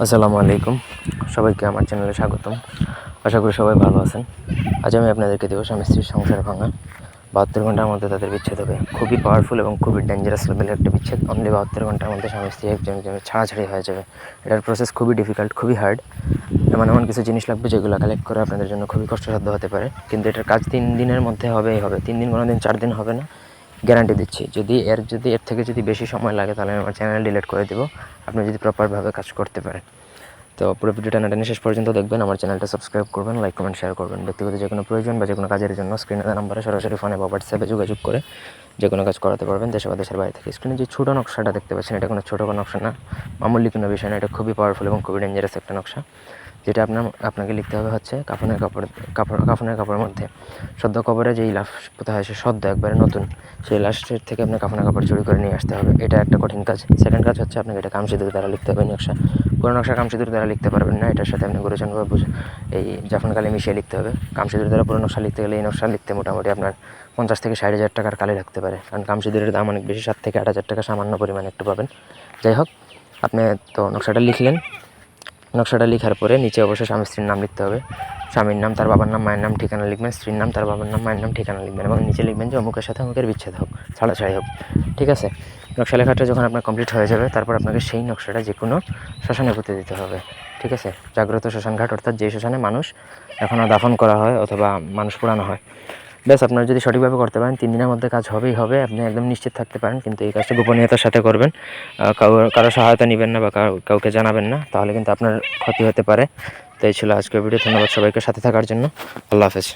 আসসালামু আলাইকুম, সবাইকে আমার চ্যানেলে স্বাগতম। আশা করি সবাই ভালো আছেন। আজ আমি আপনাদেরকে দেবো স্বামী স্ত্রীর সংসার ভাঙা। 72 ঘন্টার মধ্যে তাদের বিচ্ছেদ হবে। খুবই পাওয়ারফুল এবং খুবই ডেঞ্জারাস লেভেলের একটা বিচ্ছেদ। অনলি 72 ঘন্টার মধ্যে স্বামী স্ত্রী একজনের ছাড়াছাড়ি হয়ে যাবে। এটার প্রসেস খুবই ডিফিকাল্ট, খুবই হার্ড। এমন কিছু জিনিস লাগবে যেগুলো কালেক্ট করে আপনাদের জন্য খুবই কষ্টসাধ্য হতে পারে, কিন্তু এটার কাজ 3 দিনের মধ্যে হবেই হবে। 3 দিন, কোনো দিন 4 দিন হবে না, গ্যারান্টি দিচ্ছি। এর থেকে বেশি সময় লাগে তাহলে আমি আমার চ্যানেল ডিলিট করে দেবো, আপনি যদি প্রপারভাবে কাজ করতে পারেন। তো পুরো ভিডিওটা না টেনে শেষ পর্যন্ত দেখবেন। আমার চ্যানেলটা সাবস্ক্রাইব করবেন, লাইক কমেন্ট শেয়ার করবেন। ব্যক্তিগত যে কোনো প্রয়োজন বা যে কোনো কাজের জন্য স্ক্রিনে দেওয়া নাম্বারে সরাসরি ফোনে বা হোয়াটসঅ্যাপে যোগাযোগ করে যে কোনো কাজ করাতে পারবেন, দেশে বা দেশের বাইরে থেকে। স্ক্রিনে যে ছোটো নকশাটা দেখতে পাচ্ছেন, এটা কোনো ছোটো কোনো নকশা না, মামুলি কোনো বিষয় না। এটা খুবই পাওয়ারফুল এবং খুবই ডেঞ্জারাস একটা নকশা, যেটা আপনাকে লিখতে হবে হচ্ছে কাফনের কাপড়ের মধ্যে সদ্য কবরে যেই লাশ পোতা হয়, সে সদ্য একবারে নতুন, সেই লাশের থেকে আপনার কাফনের কাপড় চুরি করে নিয়ে আসতে হবে। এটা একটা কঠিন কাজ। সেকেন্ড কাজ হচ্ছে আপনাকে এটা কামসিঁদুর দ্বারা লিখতে হবে নকশা। পুরো নকশা কামসিঁদুর দ্বারা লিখতে পারবেন না, এটার সাথে আপনি গুরুজন বা এই জাফরান কালি মিশিয়ে লিখতে হবে। কামসিঁদুর দ্বারা পুরো নকশা লিখতে গেলে এই নকশা লিখতে মোটামুটি আপনার 50 থেকে 60 হাজার টাকার কালি লাগতে পারে, কারণ কামসিঁদুরের দাম অনেক বেশি। 7 থেকে 8 হাজার টাকা সামান্য পরিমাণে একটু পাবেন। যাই হোক, আপনি তো নকশাটা লিখলেন। নকশাটা লেখার পরে নিচে অবশ্যই স্বামী স্ত্রীর নাম লিখতে হবে। স্বামীর নাম, তার বাবার নাম, মায়ের নাম, ঠিকানা লিখবেন। স্ত্রীর নাম, তার বাবার নাম, মায়ের নাম, ঠিকানা লিখবেন এবং নিচে লিখবেন যে অমুকের সাথে অমুকের বিচ্ছেদ হোক, ছাড়াছাড়ি হোক। ঠিক আছে? নকশা লেখাটা যখন আপনার কমপ্লিট হয়ে যাবে, তারপর আপনাকে সেই নকশাটা যে কোনো শ্মশানে পুঁতে দিতে হবে। ঠিক আছে? জাগ্রত শ্মশান ঘাট, অর্থাৎ যে শ্মশানে মানুষ এখনও দাফন করা হয় অথবা মানুষ পোড়ানো হয়। ব্যাস, আপনারা যদি সঠিকভাবে করতে পারেন 3 দিনের মধ্যে কাজ হবেই হবে, আপনি একদম নিশ্চিত থাকতে পারেন। কিন্তু এই কাজটা গোপনীয়তার সাথে করবেন। কারো সহায়তা নেবেন না বা কাউকে জানাবেন না, তাহলে কিন্তু আপনার ক্ষতি হতে পারে। তো এই ছিল আজকের ভিডিও। ধন্যবাদ সবাইকে সাথে থাকার জন্য। আল্লাহ হাফেজ।